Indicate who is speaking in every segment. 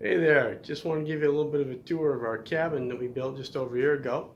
Speaker 1: Hey there, just want to give you a little bit of a tour of our cabin that we built just over a year ago.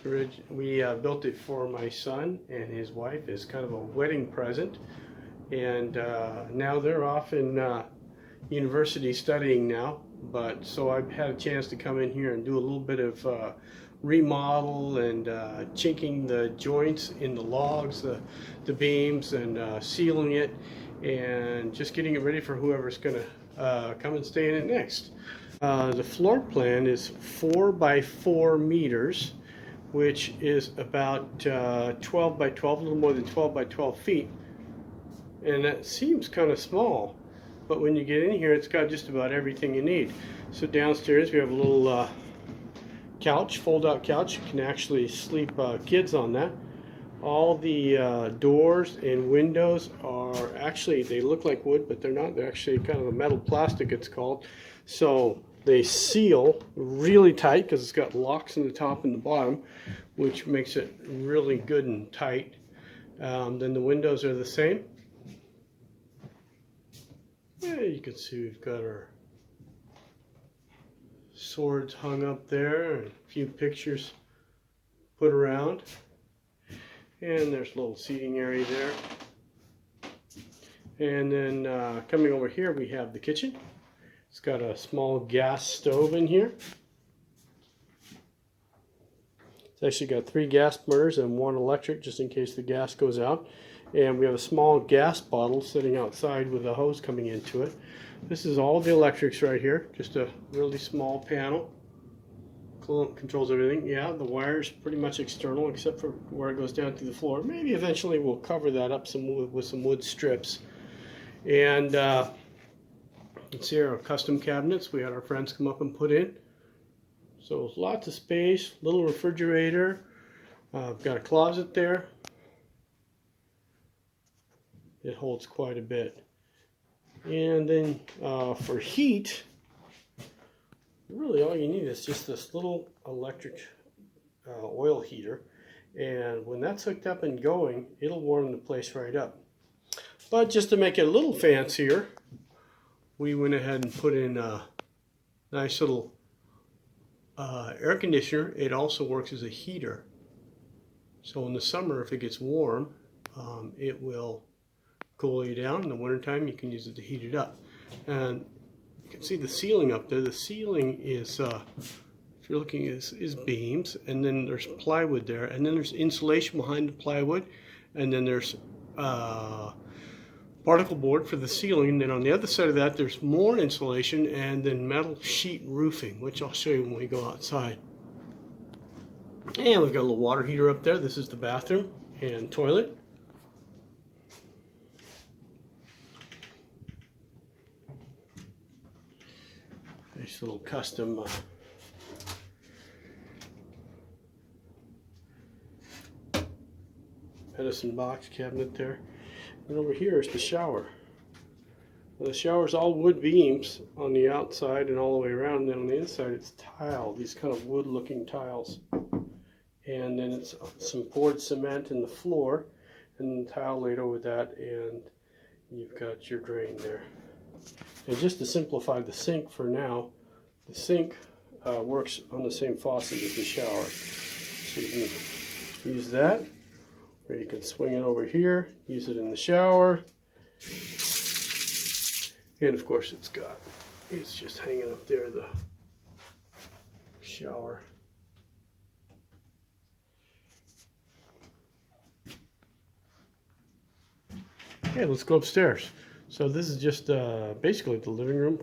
Speaker 1: We built it for my son and his wife as kind of a wedding present, and now they're off in university studying now. But so I've had a chance to come in here and do a little bit of remodel and chinking the joints in the logs, the beams, and sealing it, and just getting it ready for whoever's going to come and stay in it next. The floor plan is 4 by 4 meters, which is about 12 by 12, a little more than 12 by 12 feet. And that seems kind of small, but when you get in here, it's got just about everything you need. So downstairs, we have a little couch, fold-out couch. You can actually sleep kids on that. All the doors and windows are actually, they look like wood, but they're not. They're actually kind of a metal plastic, it's called. So they seal really tight because it's got locks in the top and the bottom, which makes it really good and tight. Then the windows are the same. Yeah, you can see we've got our swords hung up there and a few pictures put around. And there's a little seating area there. And then coming over here, we have the kitchen. It's got a small gas stove in here. It's actually got 3 gas burners and 1 electric, just in case the gas goes out. And we have a small gas bottle sitting outside with a hose coming into it. This is all the electrics right here, just a really small panel. Controls everything. Yeah, the wire's pretty much external except for where it goes down to the floor. Maybe eventually we'll cover that up with some wood strips. And let's see, our custom cabinets we had our friends come up and put in. So lots of space, little refrigerator. I've got a closet there. It holds quite a bit. And then for heat, really all you need is just this little electric oil heater, and when that's hooked up and going, it'll warm the place right up. But just to make it a little fancier, we went ahead and put in a nice little air conditioner. It also works as a heater, so in the summer if it gets warm, it will cool you down. In the wintertime you can use it to heat it up. And you can see the ceiling up there. The ceiling is, if you're looking, is beams, and then there's plywood there, and then there's insulation behind the plywood, and then there's particle board for the ceiling, and then on the other side of that there's more insulation and then metal sheet roofing, which I'll show you when we go outside. And we've got a little water heater up there. This is the bathroom and toilet. Nice little custom medicine box cabinet there. And over here is the shower. Well, the shower's all wood beams on the outside and all the way around, and then on the inside it's tile, these kind of wood looking tiles. And then it's some poured cement in the floor and the tile laid over that, and you've got your drain there. And just to simplify the sink for now, the sink works on the same faucet as the shower. So you can use that, or you can swing it over here, use it in the shower. And of course it's just hanging up there, the shower. Okay, let's go upstairs. So this is just basically the living room,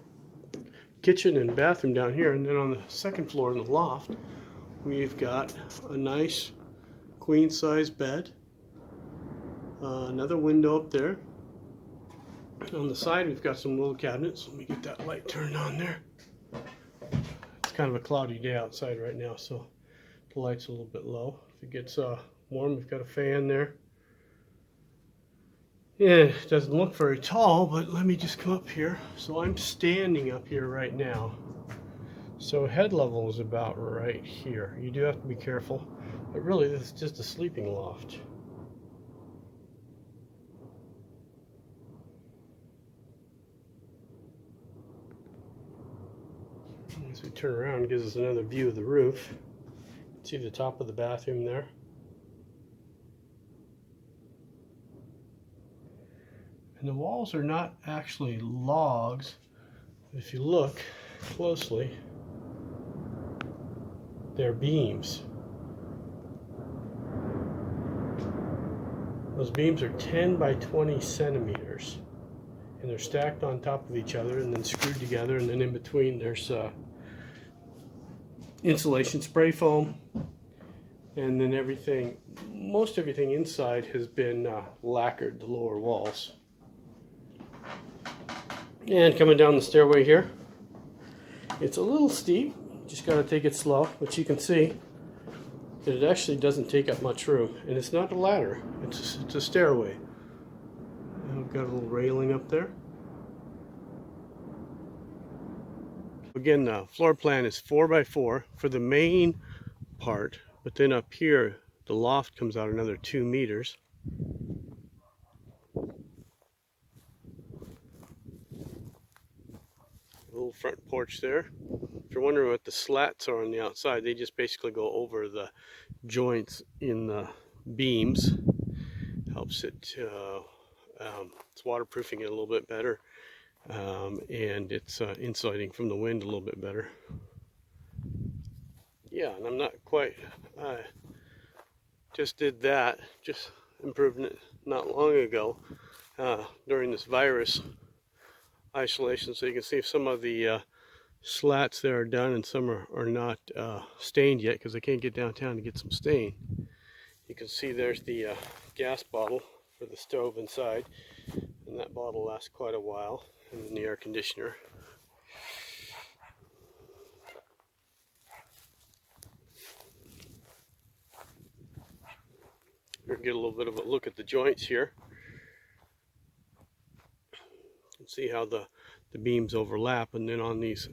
Speaker 1: kitchen, and bathroom down here. And then on the second floor in the loft, we've got a nice queen size bed, another window up there. On the side we've got some little cabinets. Let me get that light turned on there. It's kind of a cloudy day outside right now, so the light's a little bit low. If it gets warm, we've got a fan there. Yeah, it doesn't look very tall, but let me just come up here. So I'm standing up here right now. So head level is about right here. You do have to be careful, but really this is just a sleeping loft. As we turn around, it gives us another view of the roof. See the top of the bathroom there. And the walls are not actually logs. If you look closely, they're beams. Those beams are 10 by 20 centimeters. And they're stacked on top of each other and then screwed together, and then in between there's insulation spray foam, and then most everything inside has been lacquered, the lower walls. And coming down the stairway here, it's a little steep, just got to take it slow, but you can see that it actually doesn't take up much room, and it's not a ladder, it's a stairway. And we've got a little railing up there. Again, the floor plan is 4 by 4 for the main part, but then up here the loft comes out another 2 meters. A little front porch there. If you're wondering what the slats are on the outside, they just basically go over the joints in the beams. Helps it, it's waterproofing it a little bit better, and it's insulating from the wind a little bit better. Yeah, and I'm not quite, just did that, just improved it not long ago during this virus isolation, so you can see some of the slats there are done and some are not stained yet because I can't get downtown to get some stain. You can see there's the gas bottle for the stove inside, and that bottle lasts quite a while, and then the air conditioner. We'll get a little bit of a look at the joints here. You can see how the beams overlap, and then on these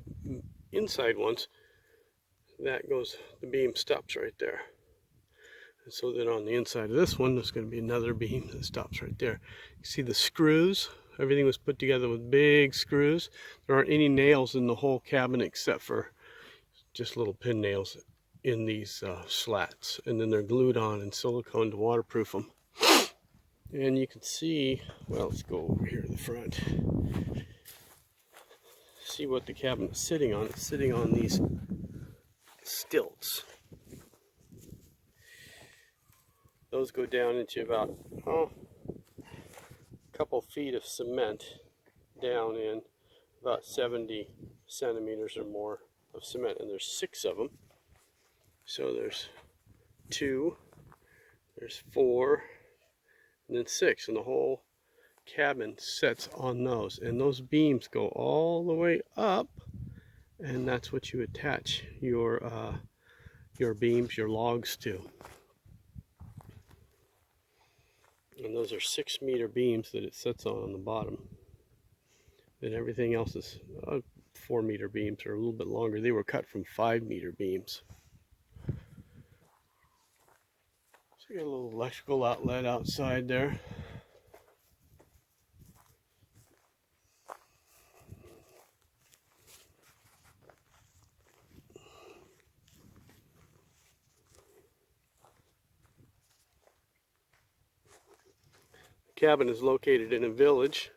Speaker 1: inside ones, that goes, the beam stops right there. And so then on the inside of this one, there's going to be another beam that stops right there. You see the screws, everything was put together with big screws. There aren't any nails in the whole cabin except for just little pin nails in these slats, and then they're glued on in silicone to waterproof them. And you can see, well, let's go over here to the front, see what the cabin is sitting on. It's sitting on these stilts. Those go down into about a couple feet of cement down in about 70 centimeters or more of cement, and there's 6 of them. So there's 2, there's 4, and then 6, and the whole cabin sets on those. And those beams go all the way up, and that's what you attach your beams, your logs to. And those are 6-meter beams that it sets on the bottom. And everything else is 4-meter beams, or a little bit longer. They were cut from 5-meter beams. So you got a little electrical outlet outside there. The cabin is located in a village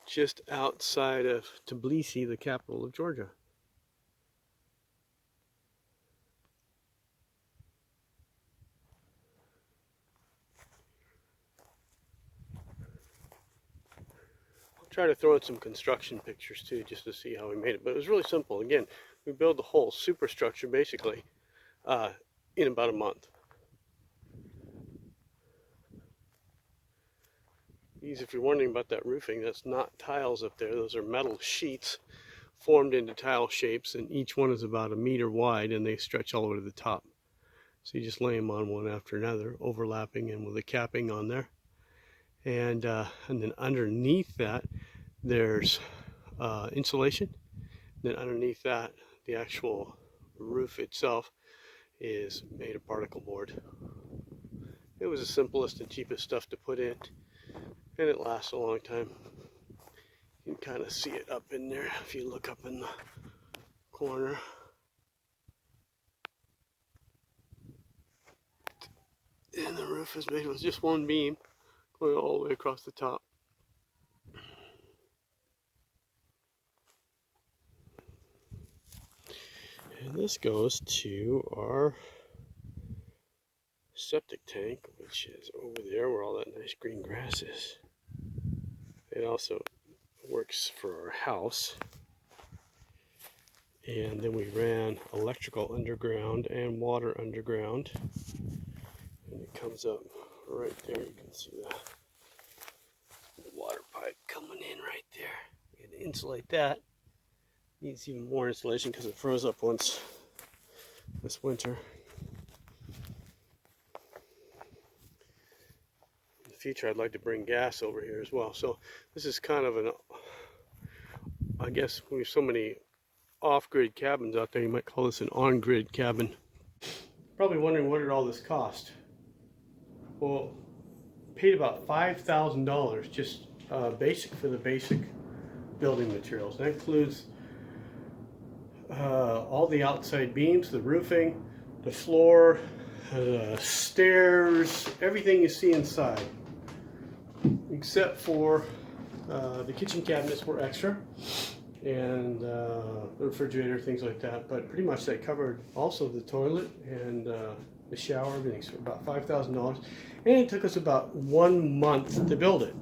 Speaker 1: just outside of Tbilisi, the capital of Georgia. I'll try to throw in some construction pictures too, just to see how we made it. But it was really simple. Again, we built the whole superstructure basically in about a month. These, if you're wondering about that roofing, that's not tiles up there. Those are metal sheets formed into tile shapes, and each one is about 1 meter wide, and they stretch all the way to the top. So you just lay them on one after another, overlapping and with a capping on there. And then underneath that, there's insulation. Then underneath that, the actual roof itself is made of particle board. It was the simplest and cheapest stuff to put in, and it lasts a long time. You can kind of see it up in there if you look up in the corner. And the roof is made with just one beam going all the way across the top. And this goes to our septic tank, which is over there where all that nice green grass is. It also works for our house. And then we ran electrical underground and water underground. And it comes up right there. You can see the water pipe coming in right there. We had to insulate that. Needs even more insulation because it froze up once this winter. In the future, I'd like to bring gas over here as well. So this is kind of an, I guess we have so many off-grid cabins out there, you might call this an on-grid cabin. Probably wondering, what did all this cost? Well, paid about $5,000 just basic for the basic building materials. That includes all the outside beams, the roofing, the floor, stairs, everything you see inside, except for the kitchen cabinets were extra, and the refrigerator, things like that. But pretty much that covered also the toilet and the shower, everything. So about $5,000, and it took us about 1 month to build it.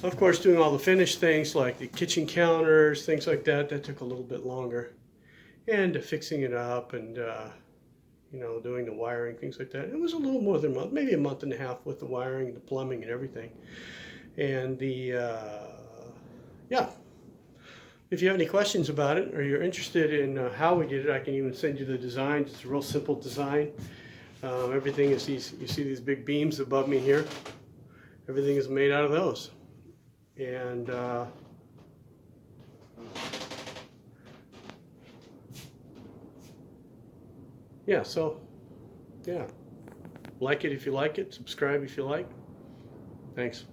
Speaker 1: Of course, doing all the finished things like the kitchen counters, things like that, that took a little bit longer. And fixing it up and you know, doing the wiring, things like that. It was a little more than a month, maybe a month and a half with the wiring, the plumbing, and everything. And the yeah. If you have any questions about it, or you're interested in how we did it, I can even send you the design. It's a real simple design. Everything is these. You see these big beams above me here. Everything is made out of those. And yeah, so yeah, like it if you like it, subscribe if you like. Thanks.